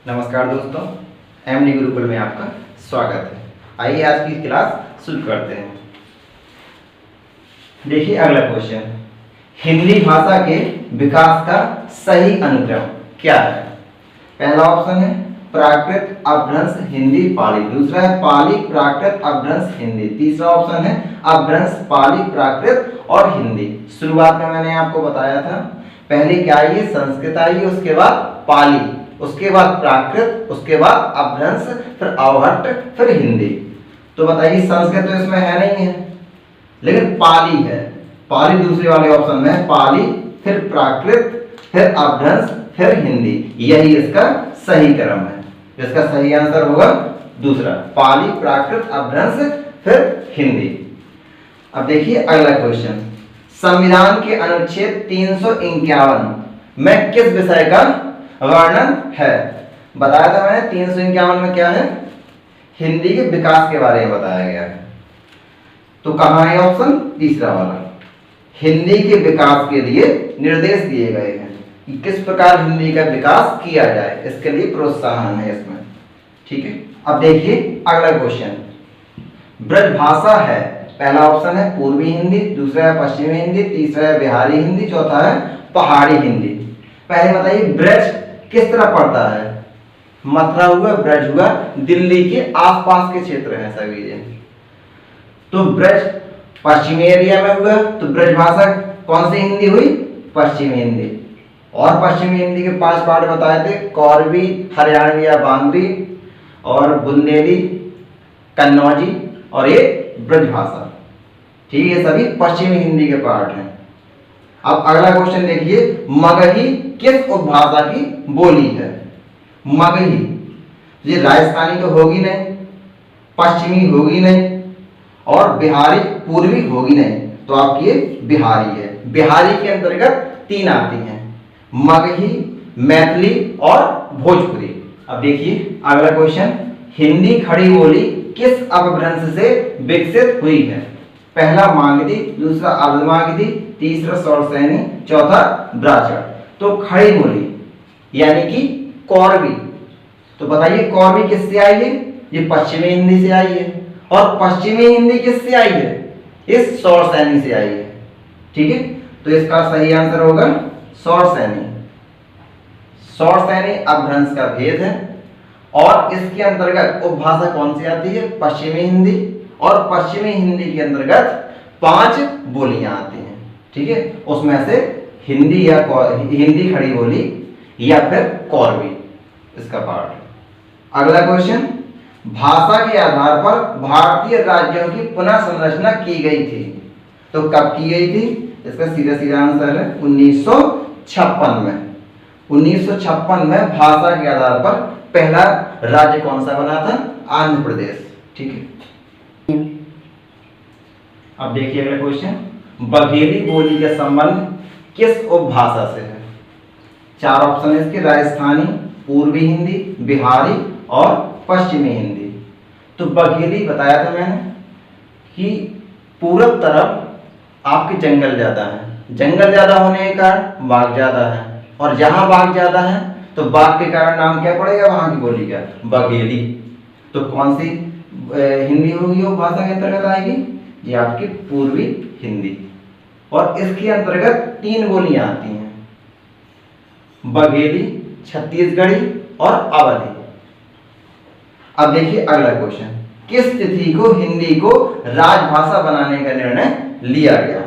नमस्कार दोस्तों, एमडी गुरुकुल में आपका स्वागत है। आइए आज की क्लास शुरू करते हैं। देखिए अगला क्वेश्चन, हिंदी भाषा के विकास का सही अनुक्रम क्या है? पहला ऑप्शन है प्राकृत अपभ्रंश हिंदी पाली, दूसरा है पाली प्राकृत अपभ्रंश हिंदी, तीसरा ऑप्शन है अपभ्रंश पाली प्राकृत और हिंदी। शुरुआत में मैंने आपको बताया था पहले क्या आइए, संस्कृत आइए, उसके बाद पाली, उसके बाद प्राकृत, उसके बाद अपभ्रंश, फिर अवहट्ट, फिर हिंदी। तो बताइए संस्कृत तो इसमें है नहीं है, लेकिन पाली है। पाली दूसरे वाले ऑप्शन में है, पाली फिर प्राकृत फिर अपभ्रंश फिर हिंदी, यही इसका सही क्रम है। इसका सही आंसर होगा दूसरा, पाली प्राकृत अपभ्रंश फिर हिंदी। अब देखिए अगला क्वेश्चन, संविधान के अनुच्छेद 351 में किस विषय का वर्णन है? बताया था मैंने 351 में क्या है, हिंदी के विकास के बारे में बताया गया है। तो कहाँ है ऑप्शन? तीसरा वाला, हिंदी के विकास के लिए निर्देश दिए गए हैं कि किस प्रकार हिंदी का विकास किया जाए, इसके लिए प्रोत्साहन है इसमें। ठीक है, अब देखिए अगला क्वेश्चन, ब्रजभाषा है, पहला ऑप्शन है पूर्वी हिंदी, दूसरा है पश्चिमी हिंदी, तीसरा है बिहारी हिंदी, चौथा है पहाड़ी हिंदी। पहले बताइए ब्रज किस तरह पड़ता है? मथुरा हुआ, ब्रज हुआ, दिल्ली के आसपास के क्षेत्र हैं सभी ये। तो ब्रज पश्चिमी एरिया में हुआ, तो ब्रज भाषा कौन सी हिंदी हुई? पश्चिमी हिंदी। और पश्चिमी हिंदी के 5 पार्ट बताए थे, कौरवी, हरियाणवी या बांग्री, और बुंदेली, कन्नौजी और ये ब्रज भाषा। ठीक है, सभी पश्चिमी हिंदी के पार्ट हैं। अब अगला क्वेश्चन देखिए, मगही किस उपभाषा की बोली है? मगही, ये राजस्थानी तो होगी नहीं, पश्चिमी होगी नहीं, और बिहारी पूर्वी होगी नहीं, तो आपकी ये बिहारी है। बिहारी के अंतर्गत 3 आती हैं, मगही, मैथिली और भोजपुरी। अब देखिए अगला क्वेश्चन, हिंदी खड़ी बोली किस अपभ्रंश से विकसित हुई है? पहला मागधी, दूसरा अर्धमागधी, तीसरा सौरसैनी, चौथा ब्राह्मण। तो खड़ी बोली यानी कि कौरवी, तो बताइए कौरवी किससे आई है? ये पश्चिमी हिंदी से आई है। और पश्चिमी हिंदी किससे आई है? इस सौरसैनी से आई है। ठीक है, तो इसका सही आंसर होगा सौरसैनी। सौरसैनी अपभ्रंश का भेद है, और इसके अंतर्गत उपभाषा कौन सी आती है? पश्चिमी हिंदी, और पश्चिमी हिंदी के अंतर्गत 5 बोलियां आती हैं। ठीक है, उसमें से हिंदी या हिंदी खड़ी बोली या फिर कौरवी इसका पार्ट। अगला क्वेश्चन, भाषा के आधार पर भारतीय राज्यों की पुनः संरचना की गई थी, तो कब की गई थी? इसका सीधा सीधा आंसर है 1956 में। 1956 में भाषा के आधार पर पहला राज्य कौन सा बना था? आंध्र प्रदेश। ठीक है, अब देखिए अगला क्वेश्चन, बघेली बोली का संबंध किस उपभाषा से है? 4 ऑप्शन है इसके, राजस्थानी, पूर्वी हिंदी, बिहारी और पश्चिमी हिंदी। तो बघेली बताया था मैंने कि पूरब तरफ आपके जंगल ज्यादा है, जंगल ज्यादा होने के कारण बाघ ज्यादा है, और जहां बाघ ज्यादा है तो बाघ के कारण नाम क्या पड़ेगा वहां की बोली का? बघेली। तो कौन सी हिंदी होगी वो भाषा के अंतर्गत आएगी? ये आपकी पूर्वी हिंदी, और इसके अंतर्गत 3 बोलियां आती हैं, बघेली, छत्तीसगढ़ी और अवधी। अब देखिए अगला क्वेश्चन, किस तिथि को हिंदी को राजभाषा बनाने का निर्णय लिया गया?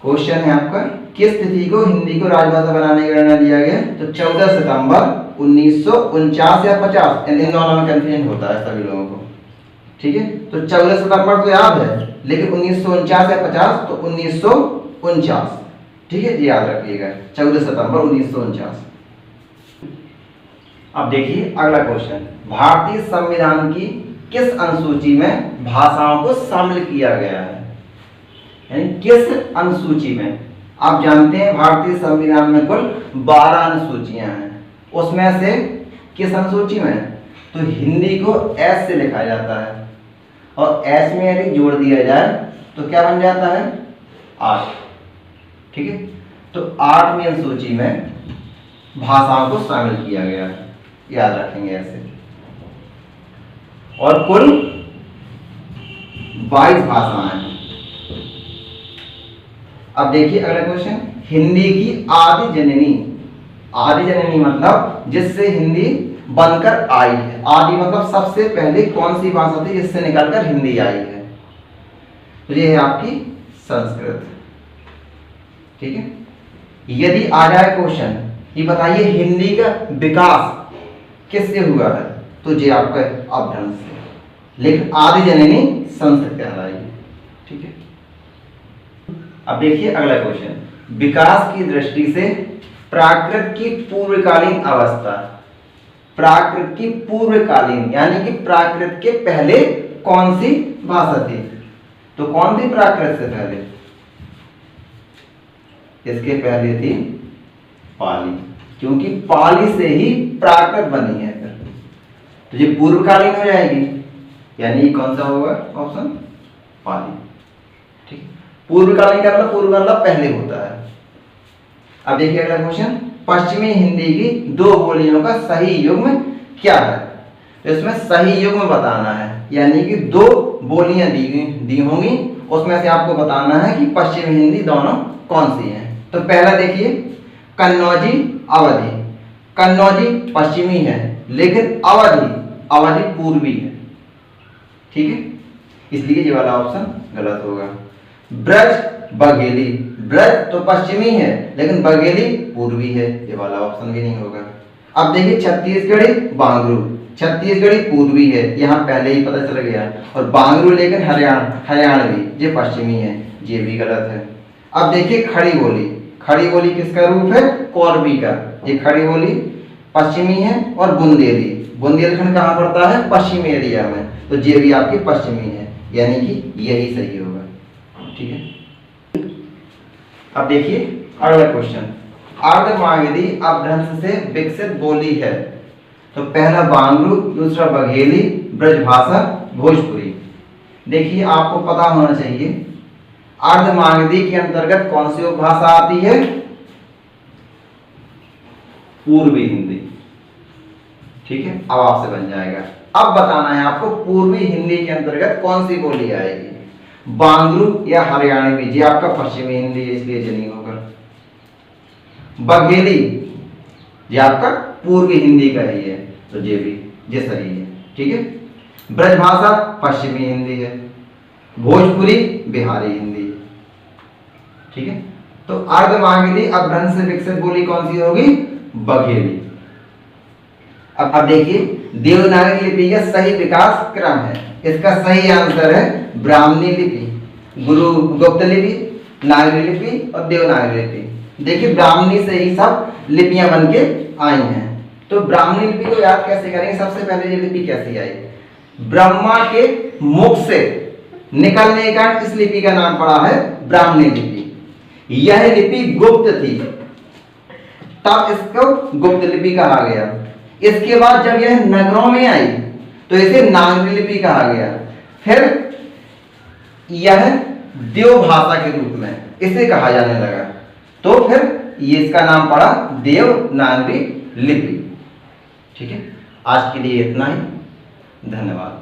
क्वेश्चन है आपका, किस तिथि को हिंदी को राजभाषा बनाने का निर्णय लिया गया? तो 14 सितंबर 1949 या 50, इन दोनों में कंफ्यूजन होता है सभी लोगों को। ठीक है, तो 14 सितंबर तो याद है, लेकिन 1949 या 50, तो 1949। ठीक है, याद रखिएगा 14 सितंबर 1949। अब देखिए अगला क्वेश्चन, भारतीय संविधान की किस अनुसूची में भाषाओं को शामिल किया गया है? यानी किस अनुसूची में? आप जानते हैं भारतीय संविधान में कुल 12 अनुसूचियां हैं, उसमें से किस अनुसूची में? तो हिंदी को एस से लिखा जाता है, और एस में यदि जोड़ दिया जाए तो क्या बन जाता है? 8। ठीक है, तो 8वीं अनुसूची में भाषाओं को शामिल किया गया है। याद रखेंगे ऐसे। और कुल 22 भाषाएं। अब देखिए अगला क्वेश्चन, हिंदी की आदि जननी। आदि जननी मतलब जिससे हिंदी बनकर आई है। आदि मतलब सबसे पहले कौन सी भाषा थी जिससे निकलकर हिंदी आई है? तो ये है आपकी संस्कृत। ठीक है। यदि आ जाए क्वेश्चन ये बताइए हिंदी का विकास किससे हुआ है, तो ये आपका अपभ्रंश से, लेकिन आदि जननी संस्कृत कहलाएगी। ठीक है। अब देखिए अगला क्वेश्चन, विकास की दृष्टि से प्राकृत की पूर्वकालीन अवस्था। प्राकृत की पूर्वकालीन यानी कि प्राकृत के पहले कौन सी भाषा थी? तो कौन थी प्राकृत से पहले? इसके पहले थी पाली, क्योंकि पाली से ही प्राकृत बनी है। तो ये पूर्वकालीन हो जाएगी, यानी कौन सा होगा ऑप्शन? पाली। ठीक। पूर्वकालीन का मतलब पूर्व मतलब पहले होता है। अब देखिए अगला क्वेश्चन, पश्चिमी हिंदी की दो बोलियों का सही युग्म क्या है? तो इसमें सही युग्म बताना है, यानी कि दो बोलियां दी होंगी, उसमें से आपको बताना है कि पश्चिमी हिंदी दोनों कौन सी हैं। तो पहला देखिए कन्नौजी अवधी। कन्नौजी पश्चिमी है, लेकिन अवधी पूर्वी है। ठीक है, इसलिए ये वाला ऑप्शन गलत होगा। ब्रज बघेली, ब्रज तो पश्चिमी है लेकिन बघेली पूर्वी है, ये वाला ऑप्शन भी नहीं होगा। अब देखिए छत्तीसगढ़ी बांगरू, छत्तीसगढ़ी पूर्वी है, यहाँ पहले ही पता चल गया, और बांगरू लेकिन हरियाणवी, ये पश्चिमी है, ये भी गलत है। अब देखिए खड़ी बोली, खड़ी बोली किसका रूप है? कोरबी का। ये खड़ी बोली पश्चिमी है, और बुंदेली, बुंदेलखंड कहाँ पड़ता है? पश्चिमी एरिया में, तो ये भी आपकी पश्चिमी है, यानी कि यही सही होगा। ठीक है। अब देखिए अगला क्वेश्चन, अर्धमागधी अपभ्रंश से विकसित बोली है। तो पहला बांगरू, दूसरा बघेली, ब्रजभाषा, भोजपुरी। देखिए आपको पता होना चाहिए अर्धमागधी के अंतर्गत कौन सी उपभाषा आती है? पूर्वी हिंदी। ठीक है, अब आपसे बन जाएगा। अब बताना है आपको पूर्वी हिंदी के अंतर्गत कौन सी बोली आएगी, बांगरू या हरियाणवी। जी आपका पश्चिमी हिंदी है, इसलिए ये नहीं होगा। बघेली ये आपका पूर्वी हिंदी का ही है, तो ये भी ये सही है। ठीक है। ब्रजभाषा पश्चिमी हिंदी है, भोजपुरी बिहारी हिंदी। ठीक है। तो अर्धमागधी अपभ्रंश से विकसित बोली कौन सी होगी? बघेली। अब देखिए देवनागरी लिपि का सही विकास क्रम है। इसका सही आंसर है ब्राह्मणी लिपि, गुप्त लिपि, नागरी लिपि और देवनागरी लिपि। देखिए ब्राह्मणी से ही सब लिपियां बनके आई हैं। तो ब्राह्मणी लिपि को याद कैसे करेंगे? सबसे पहले ये लिपि कैसी आई? ब्रह्मा के मुख से निकलने के कारण इस लिपि का नाम पड़ा है ब्राह्मणी लिपि। यह लिपि गुप्त थी, तब इसको गुप्त लिपि कहा गया। इसके बाद जब यह नगरों में आई तो इसे नागरी लिपि कहा गया। फिर यह देव भाषा के रूप में इसे कहा जाने लगा, तो फिर ये इसका नाम पड़ा देवनागरी लिपि। ठीक है, आज के लिए इतना ही। धन्यवाद।